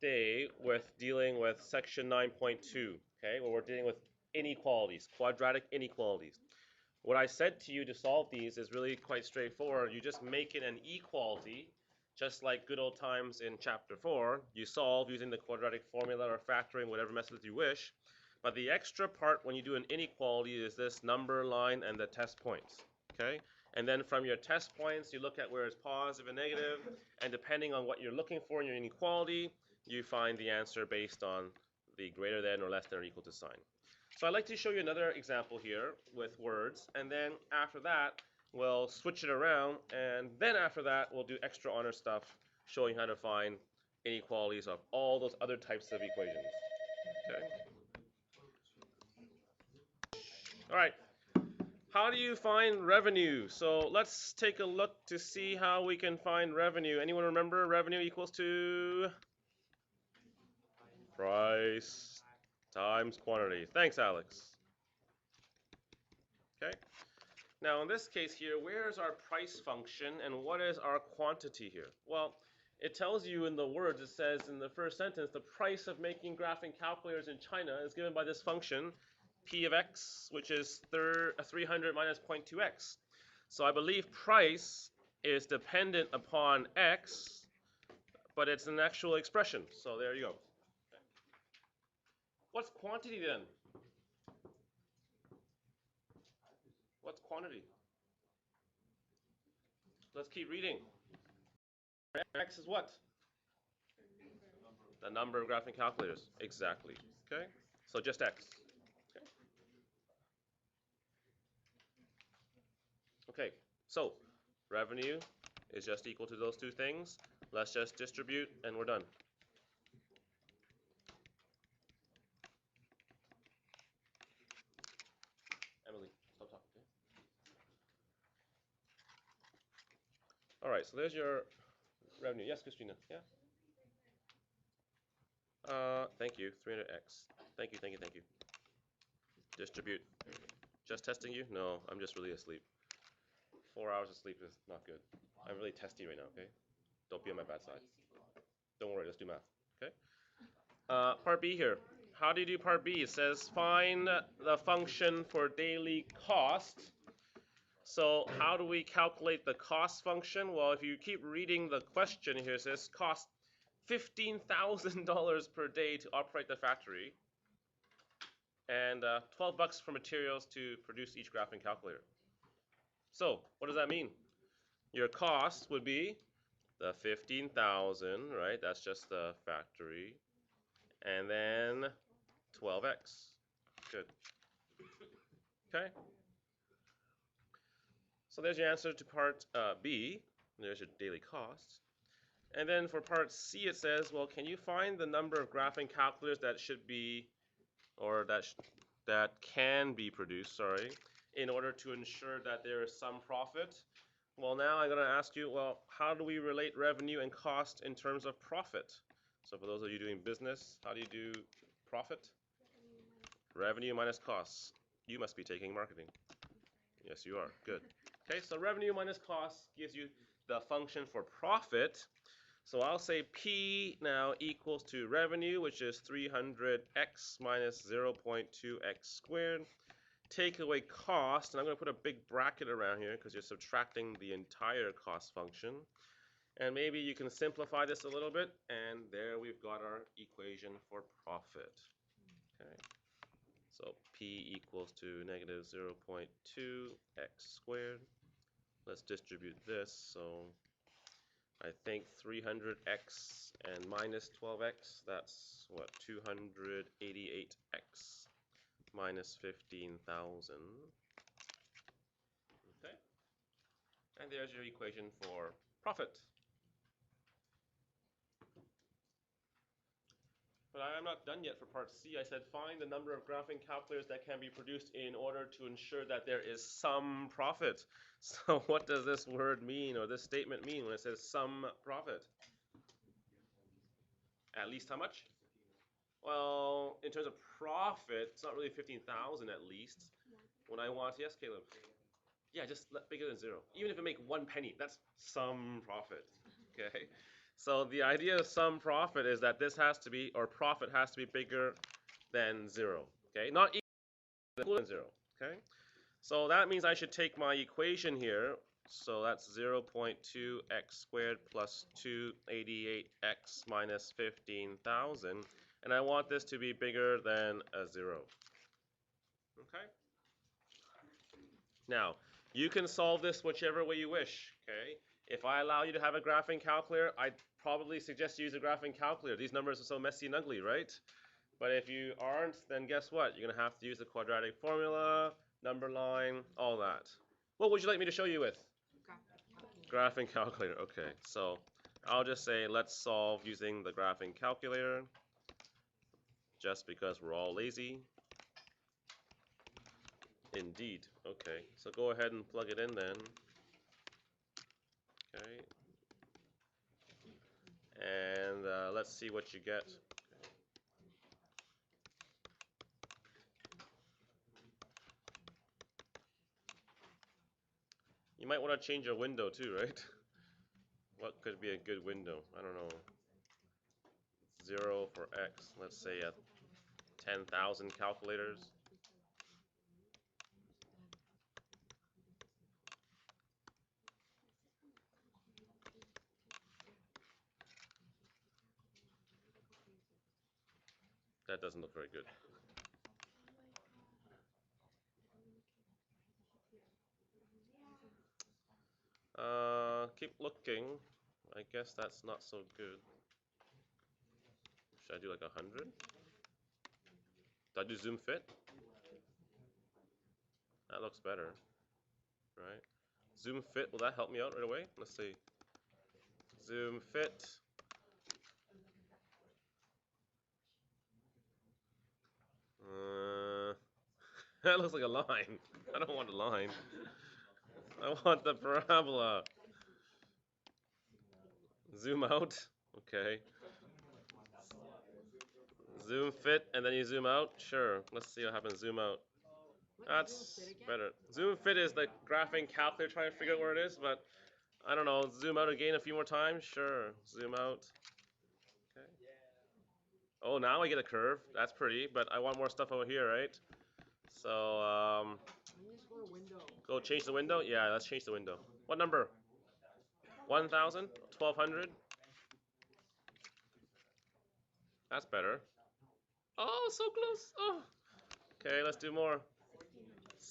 today with dealing with section 9.2, okay, where we're dealing with inequalities, quadratic inequalities. What I said to you to solve these is really quite straightforward. You just make it an equality, just like good old times in chapter 4. You solve using the quadratic formula or factoring, whatever method you wish. But the extra part when you do an inequality is this number line and the test points, okay? And then from your test points, you look at where it's positive and negative, and depending on what you're looking for in your inequality, you find the answer based on the greater than or less than or equal to sign. So I'd like to show you another example here with words, and then after that, we'll switch it around, and then after that, we'll do extra honor stuff, showing how to find inequalities of all those other types of equations. Okay. All right. How do you find revenue? So let's take a look to see how we can find revenue. Anyone remember revenue equals to price times quantity? Thanks, Alex. Okay. Now in this case here, where is our price function and what is our quantity here? Well, it tells you in the words, it says in the first sentence, the price of making graphing calculators in China is given by this function, P of x, which is 300 minus 0.2x. So I believe price is dependent upon x, but it's an actual expression. So there you go. Okay. What's quantity then? What's quantity? Let's keep reading. X is what? The number of graphing calculators. Exactly. Okay? So just x. Okay, so revenue is just equal to those two things. Let's just distribute and we're done. Emily, stop talking. Okay? All right, so there's your revenue. Yes, Christina. Yeah. Thank you. 300x. Thank you, thank you, thank you. Distribute. Just testing you? No, I'm just really asleep. 4 hours of sleep is not good. I'm really testy right now, okay? Don't be on my bad side. Don't worry, let's do math, okay? Part B here. How do you do part B? It says find the function for daily cost. So how do we calculate the cost function? Well, if you keep reading the question here, it says cost $15,000 per day to operate the factory, and 12 bucks for materials to produce each graphing calculator. So what does that mean? Your cost would be the 15,000, right? That's just the factory, and then 12x. Good. Okay. So there's your answer to part B. There's your daily cost. And then for part C, it says, well, can you find the number of graphing calculators that should be, or that can be produced, sorry, in order to ensure that there is some profit? Well, now I'm going to ask you, well, how do we relate revenue and cost in terms of profit? So for those of you doing business, how do you do profit? Revenue minus costs. You must be taking marketing. Yes, you are. Good. Okay, so revenue minus costs gives you the function for profit. So I'll say P now equals to revenue, which is 300x minus 0.2x squared. Take away cost, and I'm going to put a big bracket around here because you're subtracting the entire cost function. And maybe you can simplify this a little bit, and there we've got our equation for profit. Okay. So P equals to negative 0.2x squared. Let's distribute this. So I think 300x and minus 12x, that's what, 288x minus 15,000. Okay. And there's your equation for profit. But I am not done yet for part C. I said find the number of graphing calculators that can be produced in order to ensure that there is some profit. So what does this word mean, or this statement mean when it says some profit? At least how much? Well, in terms of profit, it's not really 15,000 at least. When I want, yes, Caleb? Yeah, just bigger than 0. Even if it make 1 penny, that's some profit, okay? So the idea of sum profit is that this has to be, or profit has to be bigger than 0. Okay, not equal than 0. Okay, so that means I should take my equation here. So that's 0.2x squared plus 288x minus 15,000. And I want this to be bigger than a 0. Okay? Now, you can solve this whichever way you wish. Okay? If I allow you to have a graphing calculator, I'd probably suggest you use a graphing calculator. These numbers are so messy and ugly, right? But if you aren't, then guess what? You're going to have to use the quadratic formula, number line, all that. What would you like me to show you with? Graphing calculator. Okay, so I'll just say let's solve using the graphing calculator just because we're all lazy. Indeed. Okay, so go ahead and plug it in then. Okay. And let's see what you get. You might want to change your window too, right? What could be a good window? I don't know. 0 for x. Let's say at 10,000 calculators. That doesn't look very good. Keep looking. I guess that's not so good. Should I do like 100? Do I do zoom fit? That looks better, right? Zoom fit, will that help me out right away? Let's see. Zoom fit. That looks like a line. I don't want a line. I want the parabola. Zoom out. Okay. Zoom fit, and then you zoom out. Sure. Let's see what happens. Zoom out. That's better. Zoom fit is the graphing calculator trying to figure out where it is, but I don't know. Zoom out again a few more times. Sure. Zoom out. Okay. Oh, now I get a curve. That's pretty, but I want more stuff over here, right? So, go change the window? Yeah, let's change the window. What number? 1,000? 1,200? That's better. Oh, so close. Oh. Okay, let's do more.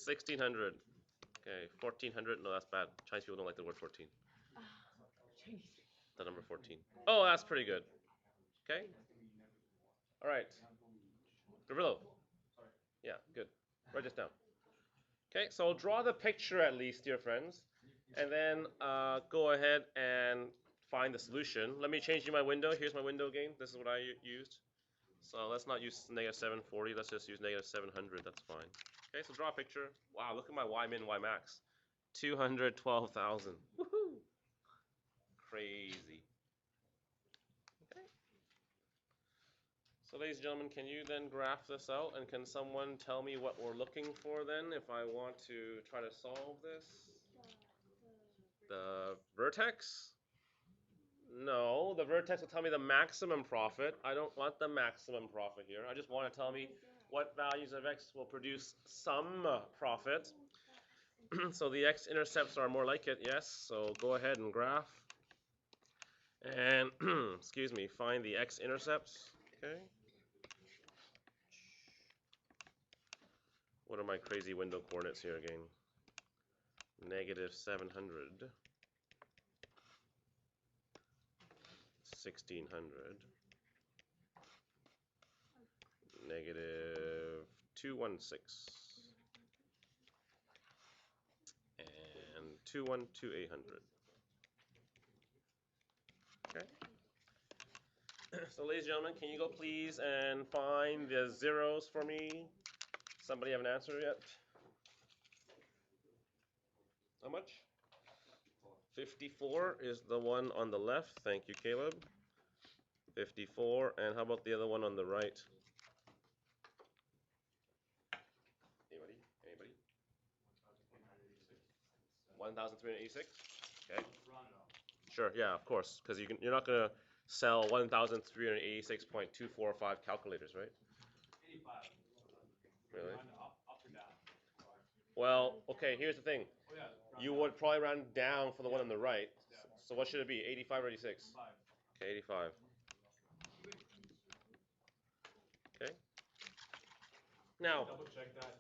1,600. Okay, 1,400. No, that's bad. Chinese people don't like the word 14. The number 14. Oh, that's pretty good. Okay. All right. Garillo. Yeah, good. Write this down. Okay, so draw the picture at least, dear friends, and then go ahead and find the solution. Let me change my window. Here's my window again. This is what I used. So let's not use negative 740. Let's just use negative 700. That's fine. Okay, so draw a picture. Wow, look at my Y min, Y max. 212,000. Woohoo! Crazy. Okay. So ladies and gentlemen, can you then graph this out, and can someone tell me what we're looking for then if I want to try to solve this? The vertex? No, the vertex will tell me the maximum profit. I don't want the maximum profit here. I just want to tell me what values of x will produce some profit. So the x-intercepts are more like it, yes. So go ahead and graph. And, excuse me, find the x-intercepts. Okay. What are my crazy window coordinates here again? Negative 700. 1,600. Negative 216. And 212,800. Okay. So ladies and gentlemen, can you go please and find the zeros for me? Somebody have an answer yet? How much? 54 is the one on the left. Thank you, Caleb. 54. And how about the other one on the right? Anybody? Anybody? 1,386? Okay. Sure, yeah, of course, because you're not gonna sell 1,386.245 calculators, right? 85. Really? Up or down? Well, okay, here's the thing. Oh yeah. You would probably round down for the one on the right. Yeah. So what should it be? 85 or 86? 5. Okay, 85. Okay. Now. Double check that.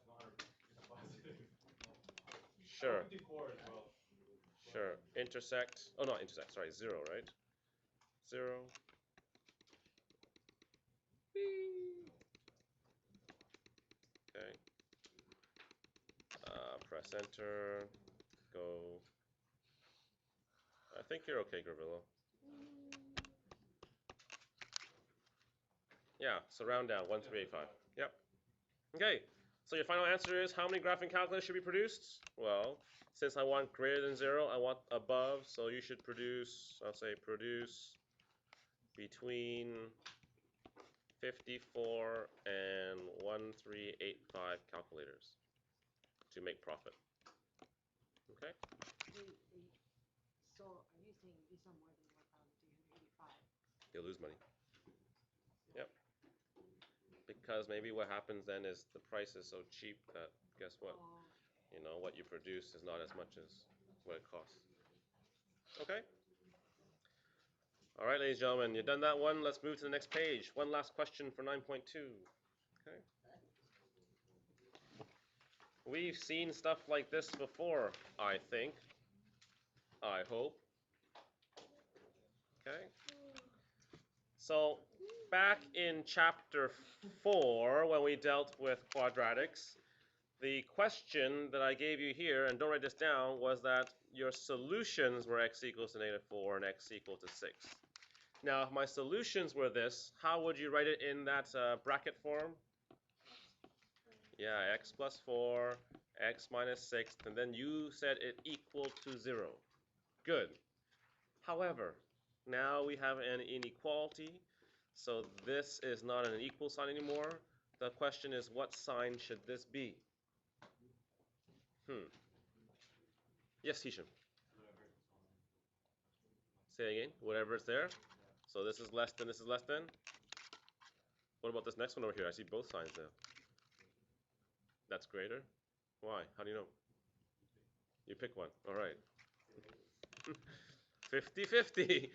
It's positive. Sure. 54 as well. Sure. Intersect. Oh, not intersect. Sorry, 0, right? 0. Okay. Press enter. Go. I think you're okay, Gravillo. Yeah, so round down, 1385. Yep. Okay, so your final answer is how many graphing calculators should be produced? Well, since I want greater than 0, I want above, so you should produce, I'll say produce between 54 and 1385 calculators to make profit. Okay? So are you saying these are more than 1,385? You'll lose money. Yep. Because maybe what happens then is the price is so cheap that guess what? You know, what you produce is not as much as what it costs. Okay? All right, ladies and gentlemen, you've done that one. Let's move to the next page. One last question for 9.2. Okay? We've seen stuff like this before, I think. I hope. Okay? So, back in chapter 4, when we dealt with quadratics, the question that I gave you here, and don't write this down, was that your solutions were x equals to -4 and x equal to 6. Now, if my solutions were this, how would you write it in that bracket form? Yeah, x plus 4, x minus 6, and then you said it equal to 0. Good. However, now we have an inequality, so this is not an equal sign anymore. The question is, what sign should this be? Yes, Hisham. Say it again. Whatever is there. So this is less than, this is less than. What about this next one over here? I see both signs there. That's greater. Why? How do you know? You pick one. All right. 50-50.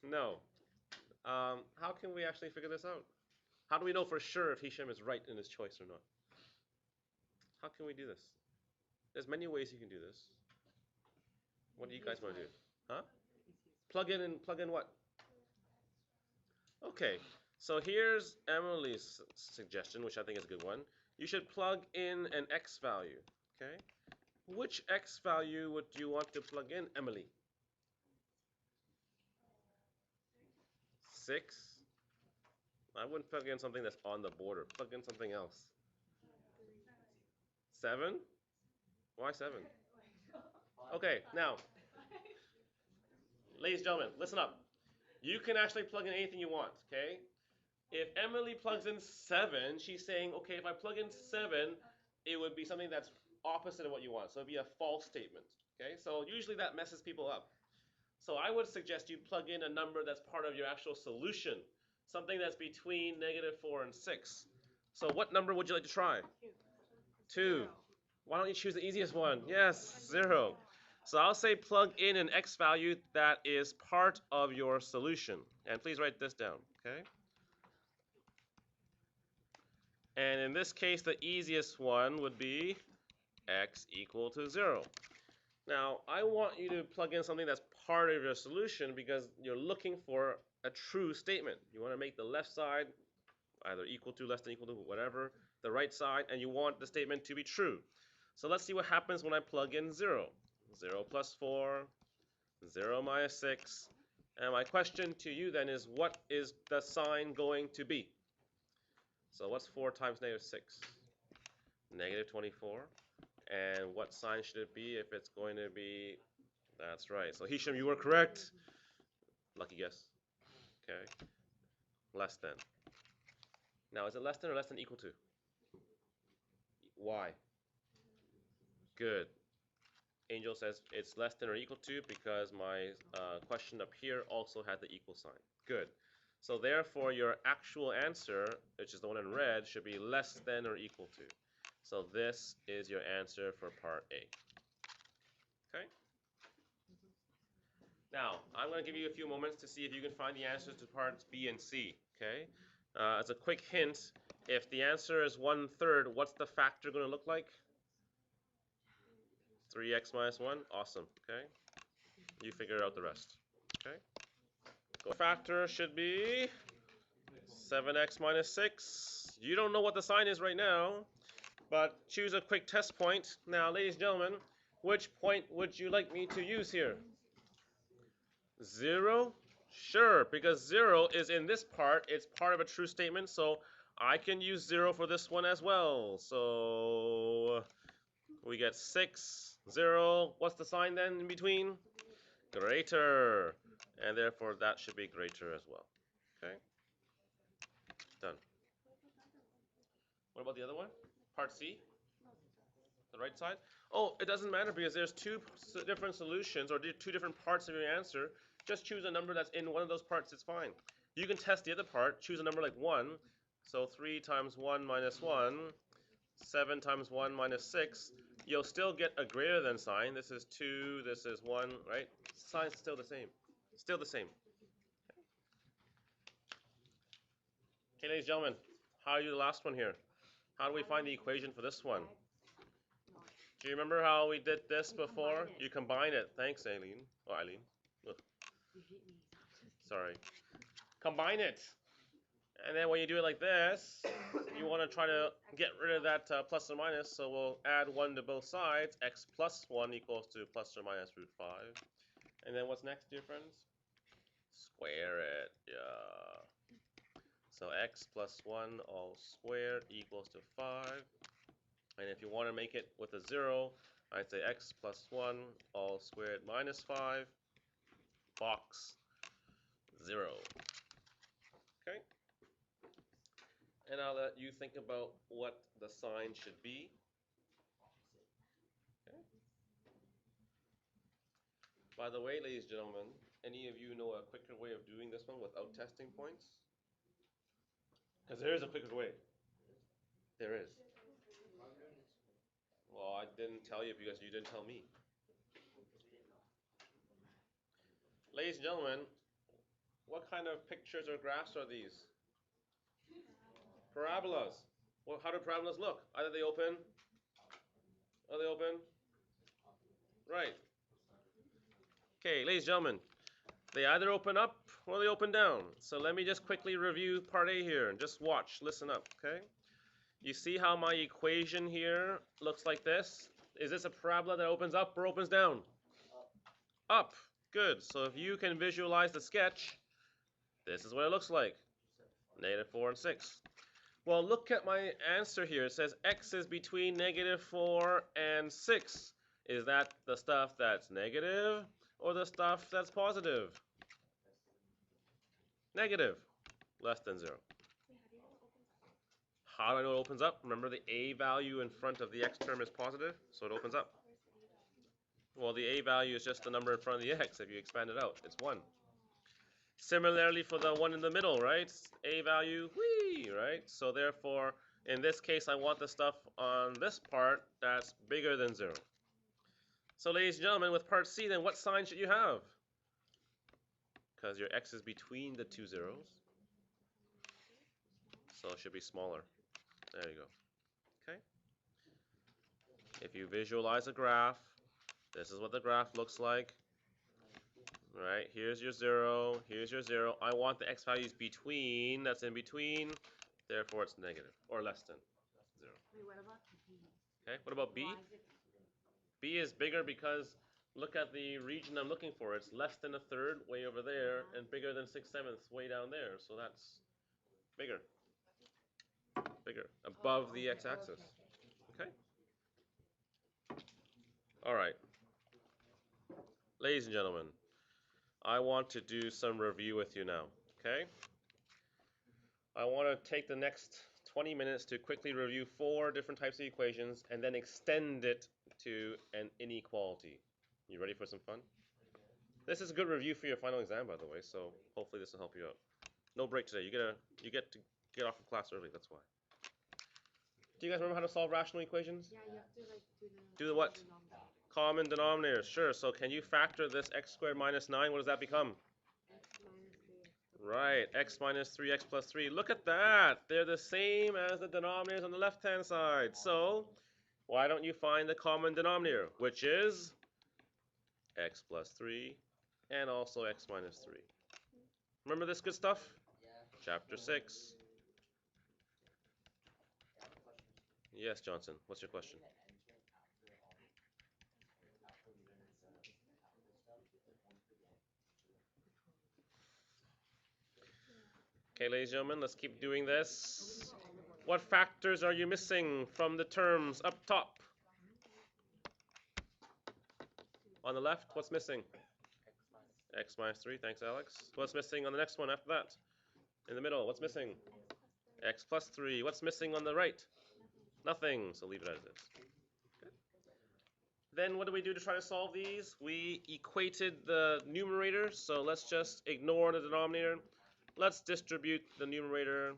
No. How can we actually figure this out? How do we know for sure if Hisham is right in his choice or not? How can we do this? There's many ways you can do this. What do you guys want to do? Huh? Plug in what? Okay. So here's Emily's suggestion, which I think is a good one. You should plug in an x value. Okay? Which x value would you want to plug in, Emily? 6? I wouldn't plug in something that's on the border. Plug in something else. 7? Why 7? Okay, now, ladies and gentlemen, listen up. You can actually plug in anything you want, okay? If Emily plugs in 7, she's saying, okay, if I plug in 7, it would be something that's opposite of what you want. So it'd be a false statement, okay? So usually that messes people up. So I would suggest you plug in a number that's part of your actual solution, something that's between -4 and 6. So what number would you like to try? 2. Why don't you choose the easiest one? Yes, 0. So I'll say plug in an x value that is part of your solution. And please write this down, okay? And in this case, the easiest one would be x equal to 0. Now, I want you to plug in something that's part of your solution because you're looking for a true statement. You want to make the left side either equal to, less than equal to, whatever, the right side, and you want the statement to be true. So let's see what happens when I plug in 0. 0 plus 4, 0 minus 6. And my question to you then is, what is the sign going to be? So what's 4 times -6? -24. And what sign should it be if it's going to be? That's right. So Hisham, you were correct. Lucky guess. Okay. Less than. Now, is it less than or less than equal to? Why? Good. Angel says it's less than or equal to because my question up here also had the equal sign. Good. So therefore, your actual answer, which is the one in red, should be less than or equal to. So this is your answer for part A. Okay? Now, I'm going to give you a few moments to see if you can find the answers to parts B and C. Okay? As a quick hint, if the answer is 1/3, what's the factor going to look like? 3x minus 1? Awesome. Okay? You figure out the rest. Okay? The factor should be 7x minus 6. You don't know what the sign is right now, but choose a quick test point. Now, ladies and gentlemen, which point would you like me to use here? 0? Sure, because 0 is in this part. It's part of a true statement, so I can use 0 for this one as well. So we get 6, 0. What's the sign then in between? Greater. And therefore, that should be greater as well. Okay? Done. What about the other one? Part C? The right side? Oh, it doesn't matter because there's two different solutions or two different parts of your answer. Just choose a number that's in one of those parts. It's fine. You can test the other part. Choose a number like 1. So 3 times 1 minus 1. 7 times 1 minus 6. You'll still get a greater than sign. This is 2. This is 1, right? Sign's still the same. Still the same. Okay, ladies and gentlemen, how do you do the last one here? How do we find the equation for this one? Do you remember how we did this before? You combine it. Thanks, Aileen. Oh, Eileen. Ugh. Sorry. Combine it. And then when you do it like this, you want to try to get rid of that plus or minus. So we'll add 1 to both sides. X plus 1 equals to plus or minus root 5. And then what's next, dear friends? Square it. Yeah. So x plus 1 all squared equals to 5. And if you want to make it with a 0, I'd say x plus 1 all squared minus 5, box 0. Okay? And I'll let you think about what the sign should be. Okay? By the way, ladies and gentlemen, any of you know a quicker way of doing this one without testing points? Because there is a quicker way. There is. Well, I didn't tell you because you didn't tell me. Ladies and gentlemen, what kind of pictures or graphs are these? Parabolas. Well, how do parabolas look? Either they open. Are they open? Right. Okay, ladies and gentlemen, they either open up or they open down. So let me just quickly review part A here and just watch, listen up, okay? You see how my equation here looks like this? Is this a parabola that opens up or opens down? Up. Good. So if you can visualize the sketch, this is what it looks like. -4 and 6. Well, look at my answer here. It says x is between -4 and 6. Is that the stuff that's negative or the stuff that's positive? Negative. Less than 0. How do I know it opens up? Remember the a value in front of the x term is positive, so it opens up. Well, the a value is just the number in front of the x. If you expand it out, it's 1. Similarly for the one in the middle, right? A value, whee, right? So therefore, in this case, I want the stuff on this part that's bigger than 0. So ladies and gentlemen, with part C, then what sign should you have? Because your x is between the two zeros. So it should be smaller. There you go. Okay? If you visualize a graph, this is what the graph looks like. Right, here's your 0, here's your 0. I want the x values between, that's in between, therefore it's negative, or less than 0. Wait, what about B? Okay, what about B? Why is it B is bigger because look at the region I'm looking for. It's less than 1/3 way over there, and bigger than 6/7 way down there, so that's bigger. Bigger, above the x-axis. Okay? Alright. Ladies and gentlemen, I want to do some review with you now, okay? I want to take the next 20 minutes to quickly review 4 different types of equations and then extend it to an inequality. You ready for some fun? This is a good review for your final exam, by the way, so hopefully this will help you out. No break today. You get to get off of class early, that's why. Do you guys remember how to solve rational equations? Yeah, you have to like Do the what? denominator. Common denominators. Sure. So can you factor this x squared minus 9? What does that become? X minus 3x. Right, x minus 3x plus 3. Look at that. They're the same as the denominators on the left-hand side. So why don't you find the common denominator, which is x plus 3 and also x minus 3. Remember this good stuff? Chapter 6. Yes, Johnson. What's your question? Okay, ladies and gentlemen, let's keep doing this. What factors are you missing from the terms up top? On the left, what's missing? X minus 3, thanks Alex. What's missing on the next one after that? In the middle, what's missing? X plus 3. What's missing on the right? Nothing, so leave it as is. Okay. Then what do we do to try to solve these? We equated the numerator, so let's just ignore the denominator. Let's distribute the numerator,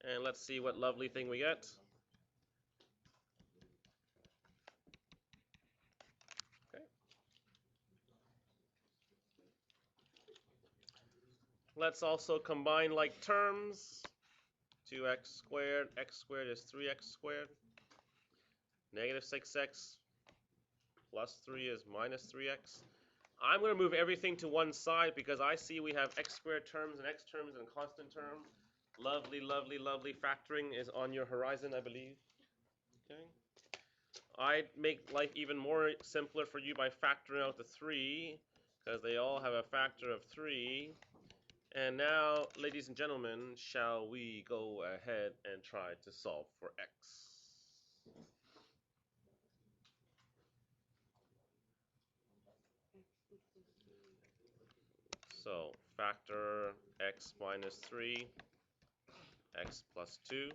and let's see what lovely thing we get. Okay. Let's also combine like terms. 2x squared is 3x squared. Negative 6x plus 3 is minus 3x. I'm going to move everything to one side because I see we have x squared terms and x terms and constant term. Lovely, lovely, lovely factoring is on your horizon, I believe. Okay. I'd make life even more simpler for you by factoring out the 3 because they all have a factor of 3. And now, ladies and gentlemen, shall we go ahead and try to solve for x? So, factor x minus 3, x plus 2.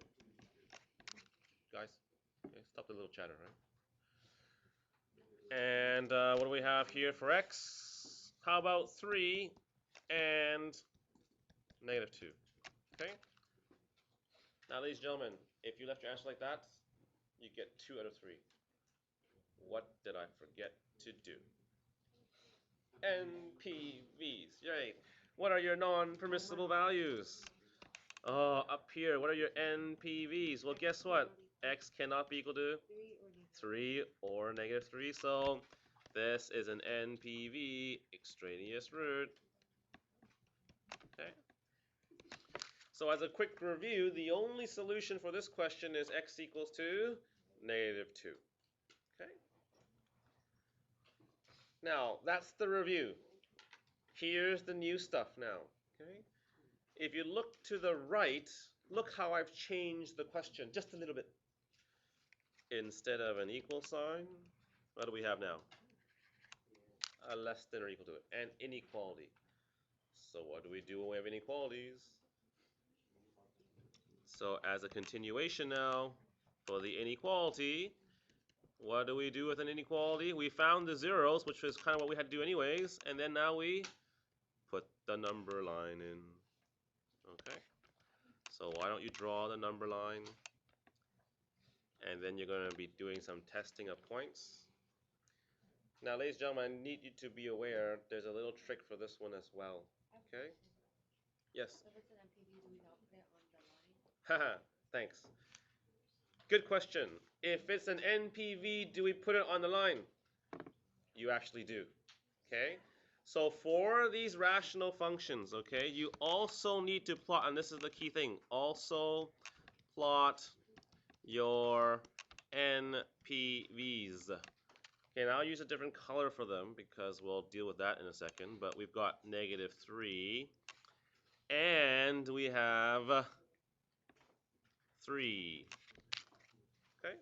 Guys, okay, stop the little chatter, right? And what do we have here for x? How about 3 and negative 2? Okay? Now, ladies and gentlemen, if you left your answer like that, you get 2 out of 3. What did I forget to do? NPVs. Yay. What are your non-permissible values? Oh, up here, what are your NPVs? Well, guess what? X cannot be equal to 3 or negative 3, so this is an NPV, extraneous root. Okay. So as a quick review, the only solution for this question is x equals to negative 2. Okay. Now, that's the review. Here's the new stuff now. Okay. If you look to the right, look how I've changed the question just a little bit. Instead of an equal sign, what do we have now? A less than or equal to it, an inequality. So what do we do when we have inequalities? So as a continuation now, for the inequality, what do we do with an inequality? We found the zeros, which was kind of what we had to do anyways, and then now we put the number line in. Okay. So why don't you draw the number line? And then you're going to be doing some testing of points. Now, ladies and gentlemen, I need you to be aware there's a little trick for this one as well. Okay? Yes? So if it's an MPV, do we not put it on the line? Haha, thanks. Good question. If it's an NPV, do we put it on the line? You actually do. Okay? So for these rational functions, okay, you also need to plot, and this is the key thing, also plot your NPVs. Okay, now I'll use a different color for them because we'll deal with that in a second, but we've got negative 3, and we have 3. Okay?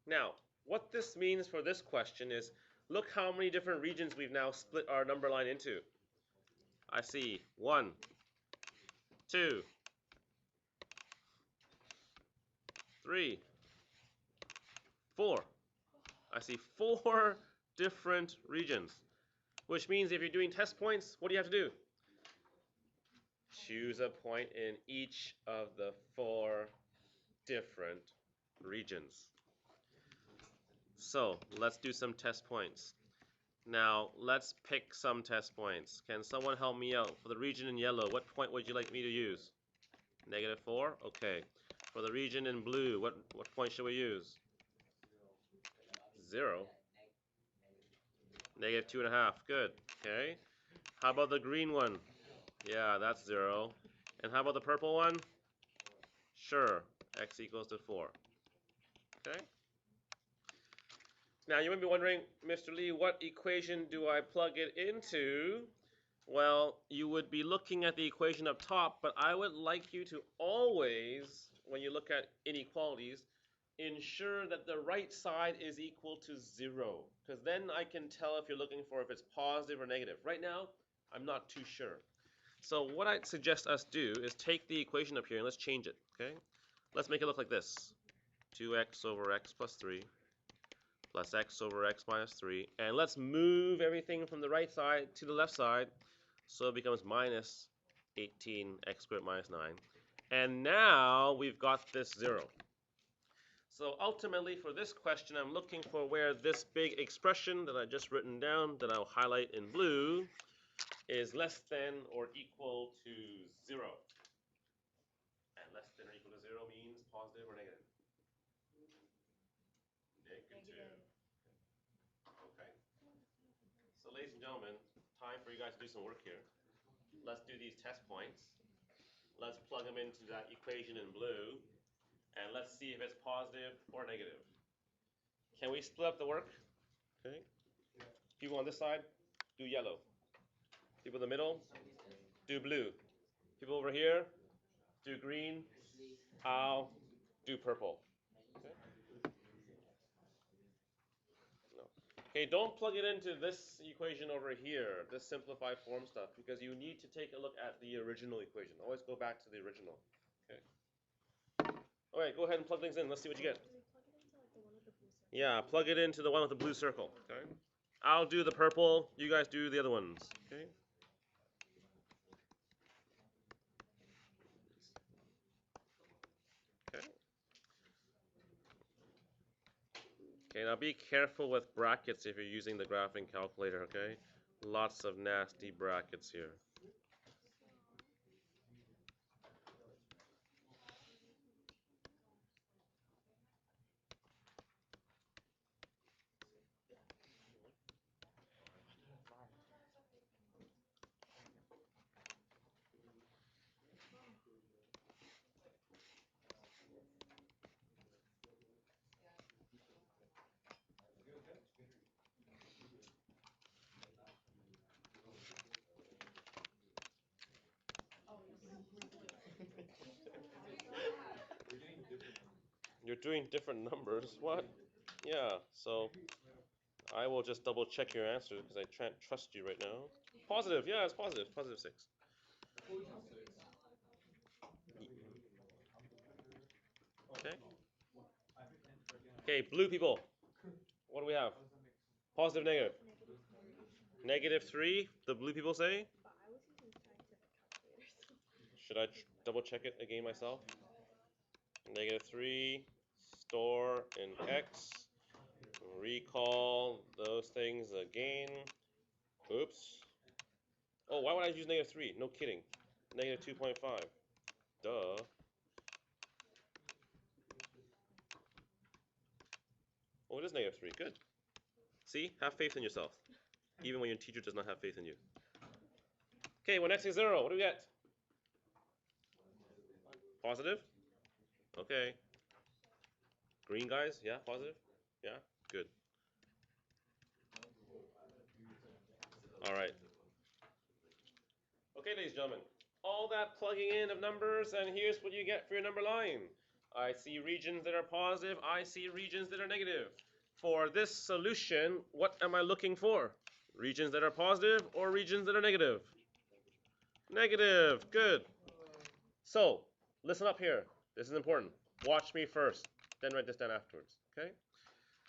Now, what this means for this question is, look how many different regions we've now split our number line into. I see 1, 2, 3, 4. I see 4 different regions, which means if you're doing test points, what do you have to do? Choose a point in each of the 4 different regions. So let's do some test points. Now let's pick some test points. Can someone help me out? For the region in yellow, what point would you like me to use? -4? Okay. For the region in blue, what point should we use? 0. -2.5. Good. Okay. How about the green one? Yeah, that's 0. And how about the purple one? Sure. X equals to 4. Okay. Now you might be wondering, Mr. Lee, what equation do I plug it into? Well, you would be looking at the equation up top, but I would like you to always, when you look at inequalities, ensure that the right side is equal to 0, because then I can tell if you're looking for if it's positive or negative. Right now, I'm not too sure. So what I'd suggest us do is take the equation up here and let's change it, okay? Let's make it look like this. 2x over x plus 3 plus x over x minus 3. And let's move everything from the right side to the left side so it becomes minus 18x squared minus 9. And now we've got this 0. So ultimately for this question, I'm looking for where this big expression that I just written down, that I'll highlight in blue, is less than or equal to 0. And less than or equal to 0 means positive or negative? Negative. Okay. So ladies and gentlemen, time for you guys to do some work here. Let's do these test points. Let's plug them into that equation in blue. And let's see if it's positive or negative. Can we split up the work? Okay. People on this side, do yellow. People in the middle, do blue. People over here, do green. I'll do purple. Okay. No. Okay, don't plug it into this equation over here, this simplified form stuff, because you need to take a look at the original equation. Always go back to the original. Okay. All right, go ahead and plug things in. Let's see what you get. Yeah, plug it into the one with the blue circle. Okay. I'll do the purple. You guys do the other ones. Okay. Okay. Okay, now be careful with brackets if you're using the graphing calculator, okay? Lots of nasty brackets here. You're doing different numbers. What? Yeah, so I will just double check your answer because I can't trust you right now. Positive, yeah, it's positive. Positive 6. Okay. Okay, blue people. What do we have? Positive, negative. -3, the blue people say. Should I double check it again myself? -3, store in x. Recall those things again. Oops. Oh, why would I use -3? No kidding. -2.5. Duh. Oh, it is -3. Good. See? Have faith in yourself. Even when your teacher does not have faith in you. Okay, when x is 0, what do we get? Positive? Okay. Green guys? Yeah, positive? Yeah? Good. Alright. Okay, ladies and gentlemen. All that plugging in of numbers, and here's what you get for your number line. I see regions that are positive. I see regions that are negative. For this solution, what am I looking for? Regions that are positive or regions that are negative? Negative. Good. So, listen up here. This is important. Watch me first, then write this down afterwards. Okay?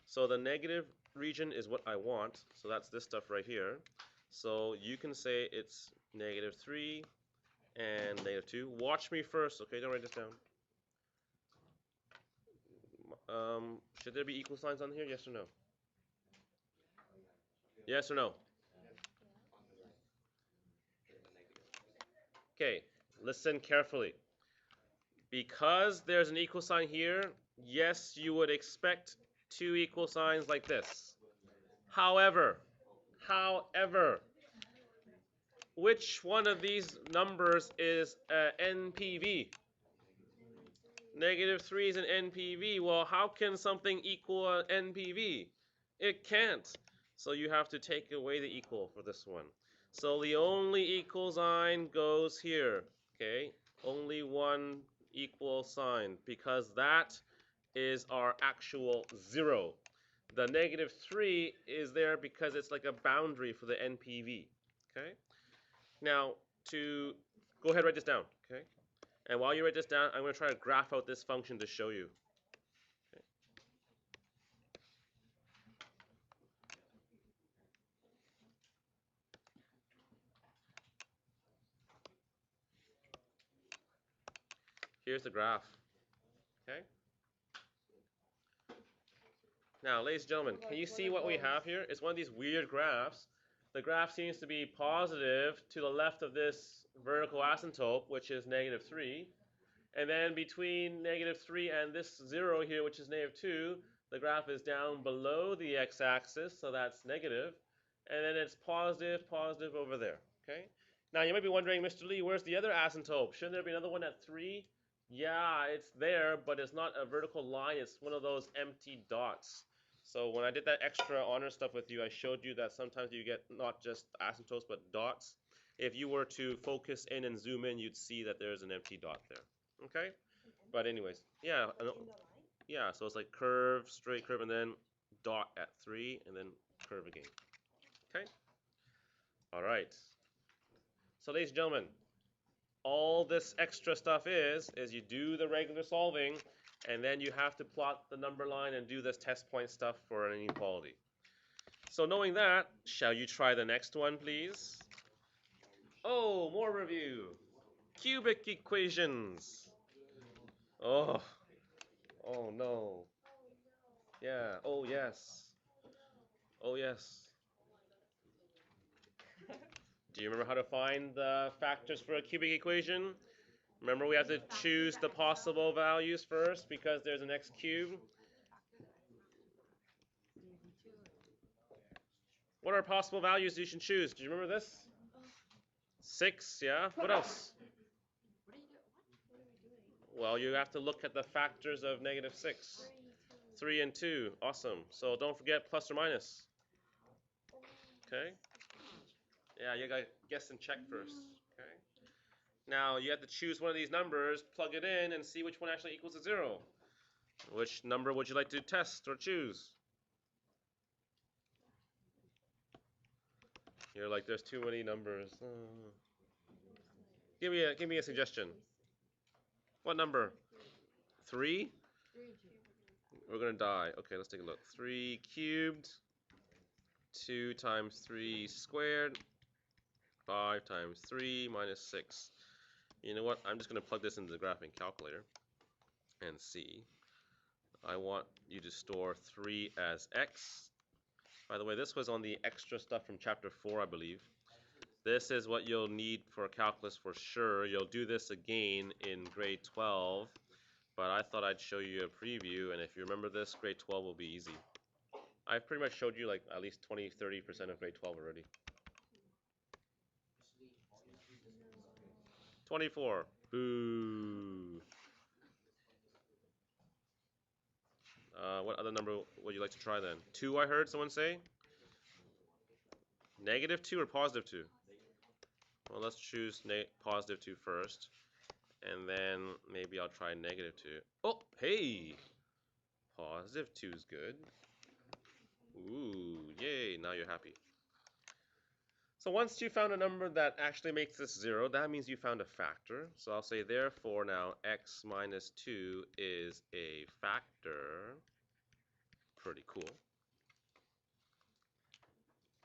So the negative region is what I want. So that's this stuff right here. So you can say it's -3 and -2. Watch me first, okay? Don't write this down. Should there be equal signs on here? Yes or no? Yes or no? Okay, listen carefully. Because there's an equal sign here, yes, you would expect two equal signs like this. However, which one of these numbers is NPV? -3 is an NPV. Well, how can something equal an NPV? It can't. So you have to take away the equal for this one. So the only equal sign goes here. Okay? Only one equal sign because that is our actual 0. The -3 is there because it's like a boundary for the NPV. Okay? Now, to go ahead and write this down. Okay? And while you write this down, I'm going to try to graph out this function to show you. Okay. Here's the graph. Okay. Now, ladies and gentlemen, can you see what we have here? It's one of these weird graphs. The graph seems to be positive to the left of this vertical asymptote, which is -3. And then between -3 and this 0 here, which is -2, the graph is down below the x-axis, so that's negative. And then it's positive, positive over there. Okay. Now you might be wondering, Mr. Lee, where's the other asymptote? Shouldn't there be another one at 3? Yeah, it's there, but it's not a vertical line. It's one of those empty dots. So when I did that extra honor stuff with you, I showed you that sometimes you get not just asymptotes, but dots. If you were to focus in and zoom in, you'd see that there's an empty dot there. Okay? But anyways, yeah, yeah. So it's like curve, straight curve, and then dot at 3, and then curve again. Okay? All right. So ladies and gentlemen, all this extra stuff is you do the regular solving, and then you have to plot the number line and do this test point stuff for an inequality. So knowing that, shall you try the next one, please? Oh, more review. Cubic equations. Oh. Oh no. Yeah. Oh yes. Oh yes. Do you remember how to find the factors for a cubic equation? Remember we have to choose the possible values first because there's an x cubed. What are possible values you should choose? Do you remember this? 6, yeah? What else? Well, you have to look at the factors of -6. 3 and 2. Awesome. So don't forget plus or minus. Okay? Yeah, you gotta guess and check first. Okay? Now you have to choose one of these numbers, plug it in, and see which one actually equals to 0. Which number would you like to test or choose? You're like, there's too many numbers. Give me a suggestion. What number? 3? We're gonna die. Okay, let's take a look. 3 cubed. 2 times 3 squared. 5 times 3 minus 6. You know what? I'm just gonna plug this into the graphing calculator and see. I want you to store 3 as x. By the way, this was on the extra stuff from chapter 4, I believe. This is what you'll need for calculus for sure. You'll do this again in grade 12, but I thought I'd show you a preview, and if you remember this, grade 12 will be easy. I've pretty much showed you like at least 20-30% of grade 12 already. 24. Boo. What other number would you like to try then? 2, I heard someone say? -2 or +2? Well, let's choose +2 first. And then maybe I'll try -2. Oh, hey! +2 is good. Ooh, yay, now you're happy. So once you found a number that actually makes this 0, that means you found a factor. So I'll say therefore now x minus 2 is a factor. Pretty cool.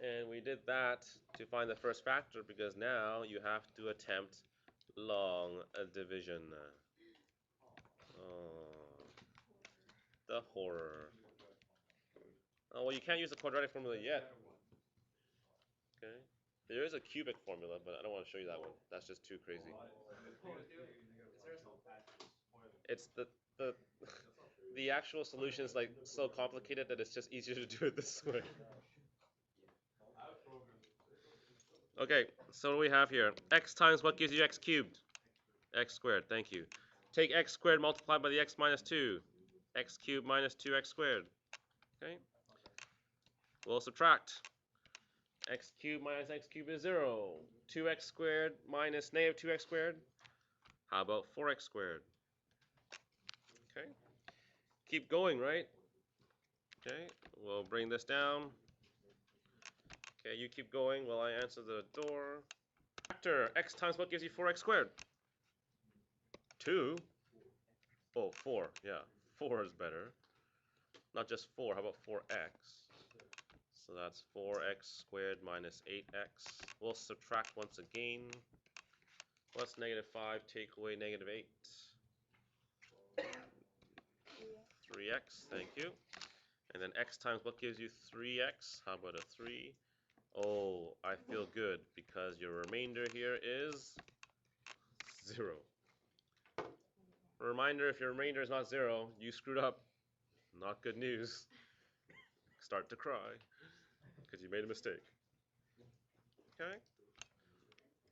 And we did that to find the first factor because now you have to attempt long division. Oh, the horror. Oh, well, you can't use the quadratic formula yet. Okay. There is a cubic formula, but I don't want to show you that one. That's just too crazy. It's the the actual solution is like so complicated that it's just easier to do it this way. Okay, so what do we have here? X times what gives you x cubed? X squared, thank you. Take x squared multiplied by the x minus 2. X cubed minus 2x squared. Okay. We'll subtract. X cubed minus x cubed is 0. 2x squared minus negative 2x squared. How about 4x squared? Okay. Keep going, right? Okay, we'll bring this down. Okay, you keep going while I answer the door. Factor, x times what gives you 4x squared? 2. Oh, 4, yeah. 4 is better. Not just 4, how about 4x? So that's 4x squared minus 8x. We'll subtract once again. What's negative 5 take away negative 8? 3x, thank you. And then x times what gives you 3x? How about a 3? Oh, I feel good because your remainder here is 0. A reminder, if your remainder is not 0, you screwed up. Not good news. Start to cry because you made a mistake. Okay?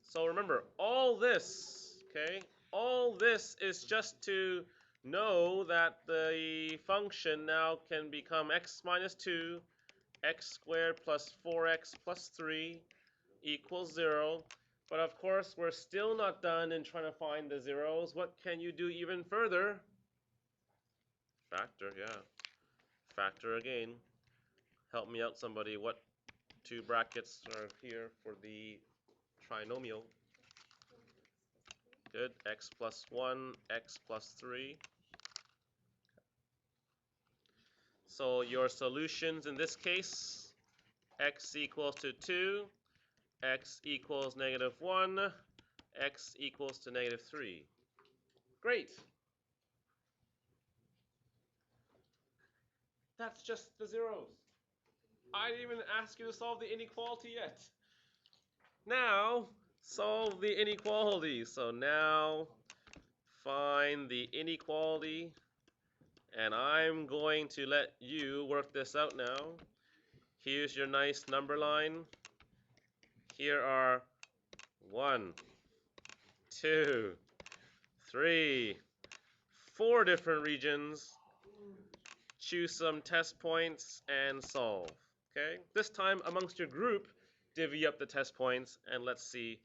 So remember, all this, okay, all this is just to know that the function now can become x minus 2, x squared plus 4x plus 3 equals 0. But of course, we're still not done in trying to find the zeros. What can you do even further? Factor, yeah. Factor again. Help me out, somebody. What two brackets are here for the trinomial? Good. X plus 1, x plus 3. So your solutions in this case, x equals to 2, x equals negative 1, x equals to negative 3. Great. That's just the zeros. I didn't even ask you to solve the inequality yet. Now, solve the inequality. So now, find the inequality. And I'm going to let you work this out now. Here's your nice number line. Here are 1, 2, 3, 4 different regions. Choose some test points and solve. Okay? This time amongst your group, divvy up the test points and let's see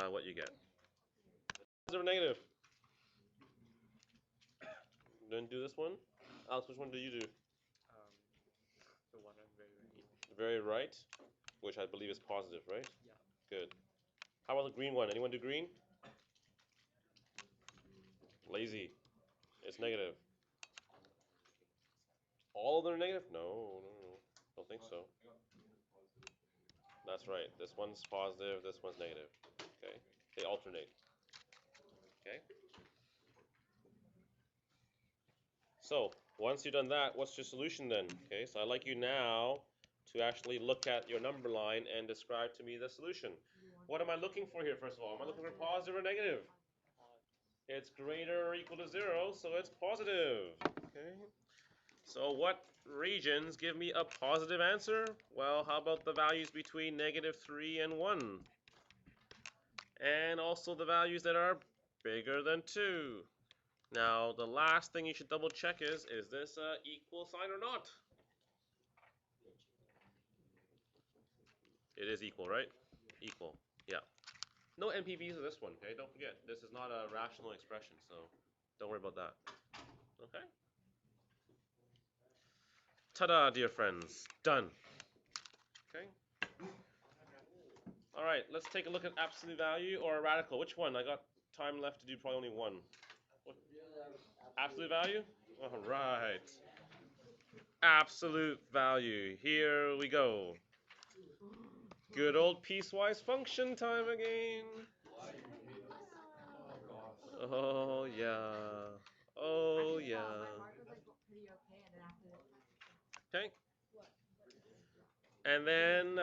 what you get. Positive or negative? Didn't do this one? Alex, which one did you do? The one on very right. Very right, which I believe is positive, right? Yeah. Good. How about the green one? Anyone do green? Lazy. It's negative. All of them are negative? No. Don't think so. That's right. This one's positive, this one's negative. Okay? They alternate. Okay? So, once you've done that, what's your solution then? Okay, so I'd like you now to actually look at your number line and describe to me the solution. What am I looking for here, first of all? Am I looking for positive or negative? It's greater or equal to 0, so it's positive. Okay. So what regions give me a positive answer? Well, how about the values between negative 3 and 1? And also the values that are bigger than 2. Now, the last thing you should double check is this an equal sign or not? It is equal, right? Equal, yeah. No NPVs of this one, okay? Don't forget, this is not a rational expression, so don't worry about that. Okay? Ta-da, dear friends. Done. Okay? All right, let's take a look at absolute value or a radical. Which one? I got time left to do probably only one. What? Absolute value? All right. absolute value. Here we go. Good old piecewise function time again. Oh yeah. Oh yeah. Okay. And then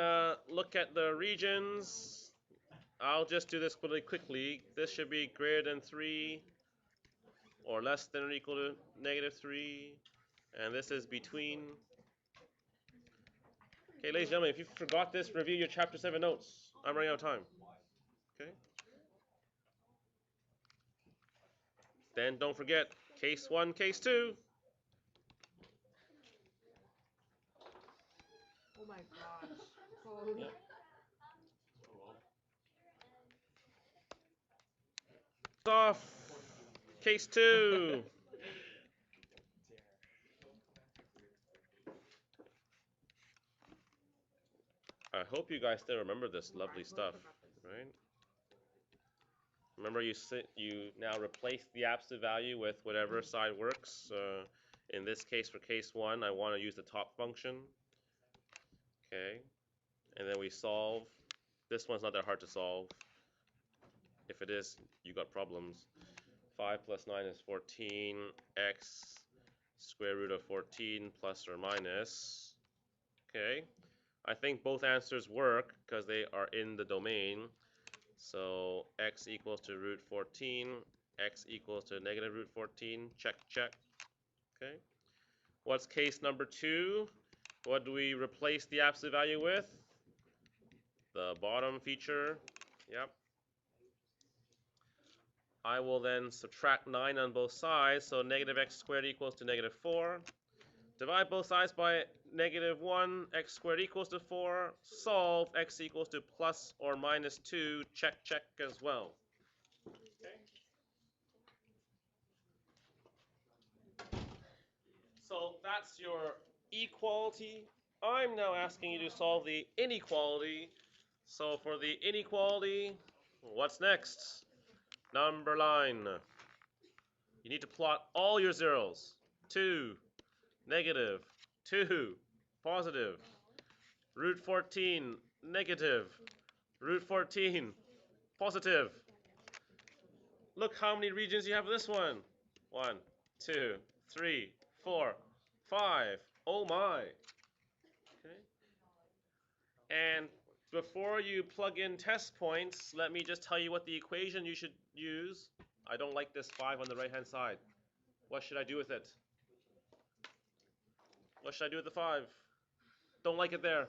look at the regions. I'll just do this really quickly. This should be greater than 3 or less than or equal to negative 3. And this is between. Okay, ladies and gentlemen, if you forgot this, review your chapter 7 notes. I'm running out of time. Okay. Then don't forget case 1, case 2. Oh my gosh. Holy. Off. Case 2. I hope you guys still remember this lovely stuff, right? Remember you now replace the absolute value with whatever side works. In this case, for case 1, I want to use the top function. Okay. And then we solve. This one's not that hard to solve. If it is, you got problems. 5 plus 9 is 14. X square root of 14 plus or minus. Okay. I think both answers work because they are in the domain. So x equals to root 14, x equals to negative root 14, check, check. Okay. What's case number 2? What do we replace the absolute value with? The bottom feature. Yep. I will then subtract 9 on both sides, so negative x squared equals to negative 4. Divide both sides by negative 1, x squared equals to 4. Solve, x equals to plus or minus 2. Check, check as well. Okay. So that's your equality. I'm now asking you to solve the inequality. So for the inequality, what's next? Number line. You need to plot all your zeros. 2, negative, 2, positive, root 14, negative, root 14, positive. Look how many regions you have this one. 1, 2, 3, 4, 5. Oh my. Okay. And before you plug in test points, let me just tell you what the equation you should use. I don't like this 5 on the right-hand side. What should I do with it? What should I do with the 5? Don't like it there.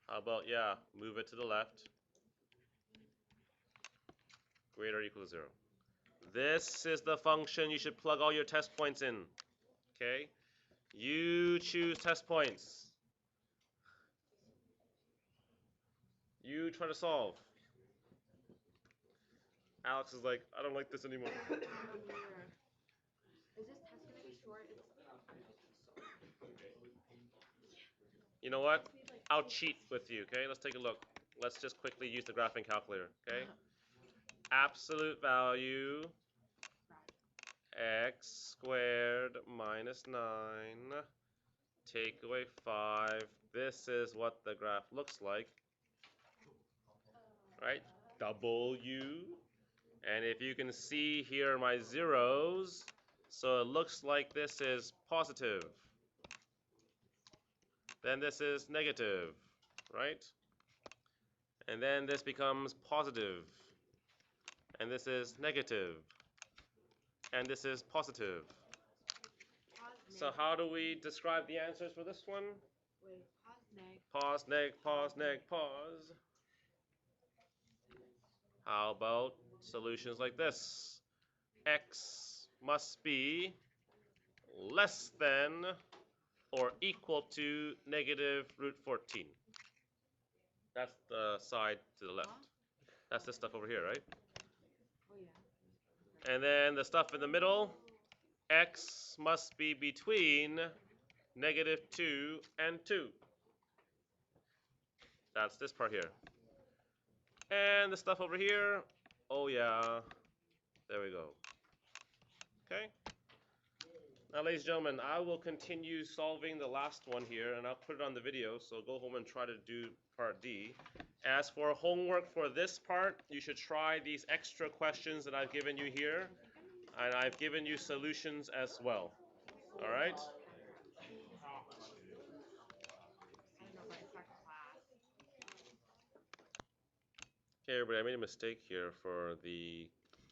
How about, yeah, move it to the left. Greater or equal to 0. This is the function you should plug all your test points in. Okay? You choose test points. You try to solve. Alex is like, I don't like this anymore. Is this test gonna be short? You know what? I'll cheat with you, okay? Let's take a look. Let's just quickly use the graphing calculator, okay? Absolute value, x squared minus 9, take away 5. This is what the graph looks like, right? W. And if you can see here are my zeros, so it looks like this is positive. Then this is negative, right? And then this becomes positive. And this is negative. And this is positive. So how do we describe the answers for this one? Wait, pause neg. Pause, neg, pause, neg, pause. How about solutions like this? X must be less than or equal to negative root 14. That's the side to the left. That's this stuff over here, right? Oh yeah. And then the stuff in the middle, x must be between negative 2 and 2. That's this part here. And the stuff over here, oh yeah, there we go. Okay? Now, ladies and gentlemen, I will continue solving the last one here, and I'll put it on the video, so go home and try to do part D. As for homework for this part, you should try these extra questions that I've given you here, and I've given you solutions as well. All right? I don't know, but it's our class. Okay, everybody, I made a mistake here for the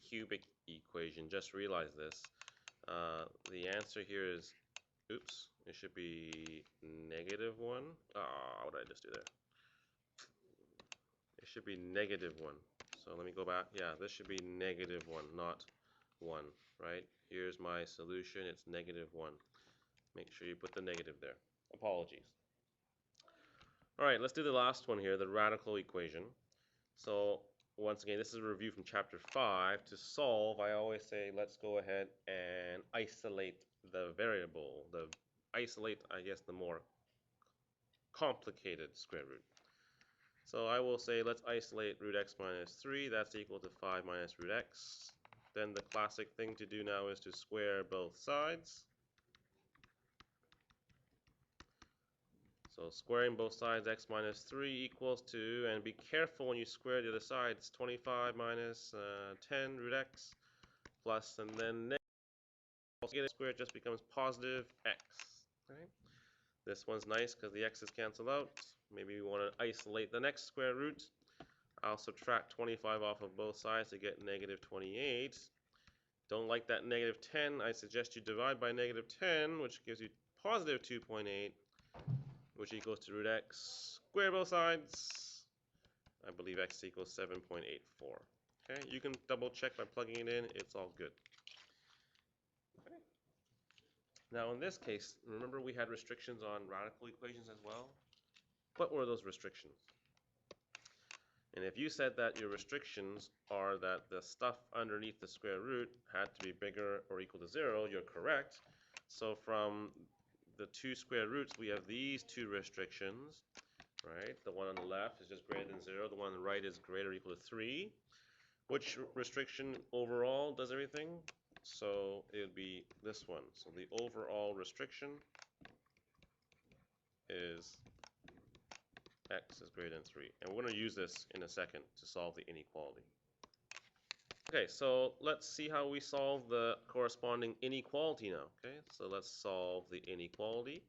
cubic equation. Just realize this. The answer here is, oops, it should be -1. Ah, what did I just do there? It should be -1. So let me go back. Yeah, this should be -1, not 1, right? Here's my solution. It's -1. Make sure you put the negative there. Apologies. All right, let's do the last one here, the radical equation. So once again, this is a review from chapter 5. To solve, I always say, let's go ahead and isolate the variable. Isolate, I guess, the more complicated square root. So I will say, let's isolate root x minus 3. That's equal to 5 minus root x. Then the classic thing to do now is to square both sides. So squaring both sides, x minus 3 equals to, and be careful when you square the other side, it's 25 minus 10 root x plus, and then negative. Also get it squared just becomes positive x. Okay? This one's nice because the x's cancel out. Maybe we want to isolate the next square root. I'll subtract 25 off of both sides to get negative 28. Don't like that negative 10. I suggest you divide by negative 10, which gives you positive 2.8. Which equals to root x. Square both sides. I believe x equals 7.84. Okay, you can double check by plugging it in. It's all good. Okay. Now in this case, remember we had restrictions on radical equations as well? What were those restrictions? And if you said that your restrictions are that the stuff underneath the square root had to be bigger or equal to 0, you're correct. So from the two square roots, we have these two restrictions, right? The one on the left is just greater than 0. The one on the right is greater or equal to 3. Which restriction overall does everything? So it would be this one. So the overall restriction is x is greater than 3. And we're going to use this in a second to solve the inequality. Okay, so let's see how we solve the corresponding inequality now. Okay, so let's solve the inequality.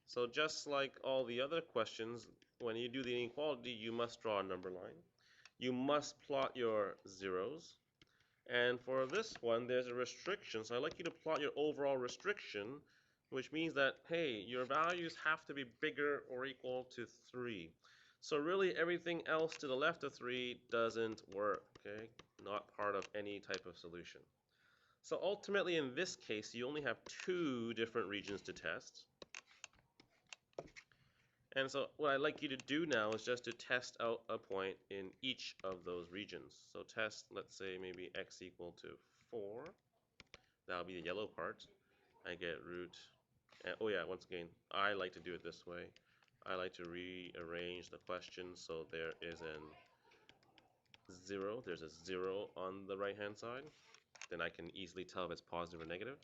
So just like all the other questions, when you do the inequality, you must draw a number line. You must plot your zeros. And for this one, there's a restriction. So I'd like you to plot your overall restriction, which means that, hey, your values have to be bigger or equal to 3. So really everything else to the left of 3 doesn't work, okay? Not part of any type of solution. So ultimately in this case, you only have 2 different regions to test. And so what I'd like you to do now is just to test out a point in each of those regions. So test, let's say maybe x equal to 4. That'll be the yellow part. I get root, oh yeah, once again, I like to do it this way. I like to rearrange the question so there is an 0. There's a 0 on the right hand side. Then I can easily tell if it's positive or negative.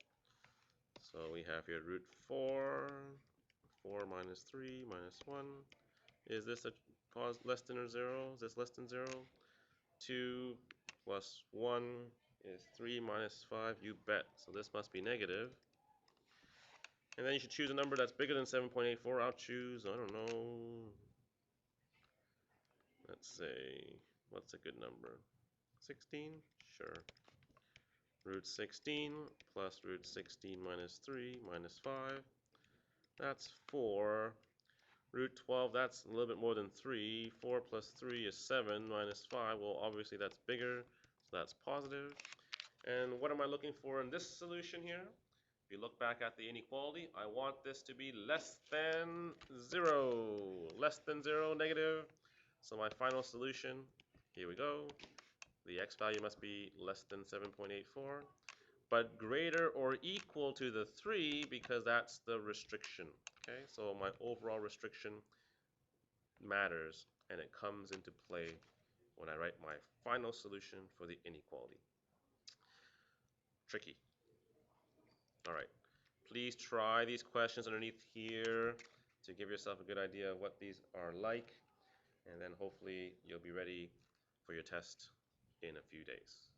So we have here root 4. 4 minus 3 minus 1. Is this a less than or 0? Is this less than 0? 2 plus 1 is 3 minus 5. You bet. So this must be negative. And then you should choose a number that's bigger than 7.84. I'll choose, I don't know. Let's say, what's a good number? 16? Sure. Root 16 plus root 16 minus 3 minus 5. That's 4. Root 12, that's a little bit more than 3. 4 plus 3 is 7 minus 5. Well, obviously that's bigger, so that's positive. And what am I looking for in this solution here? If you look back at the inequality, I want this to be less than 0. Less than 0, negative. So my final solution, here we go. The x value must be less than 7.84. But greater or equal to the 3 because that's the restriction. Okay, so my overall restriction matters and it comes into play when I write my final solution for the inequality. Tricky. All right, please try these questions underneath here to give yourself a good idea of what these are like. And then hopefully you'll be ready for your test in a few days.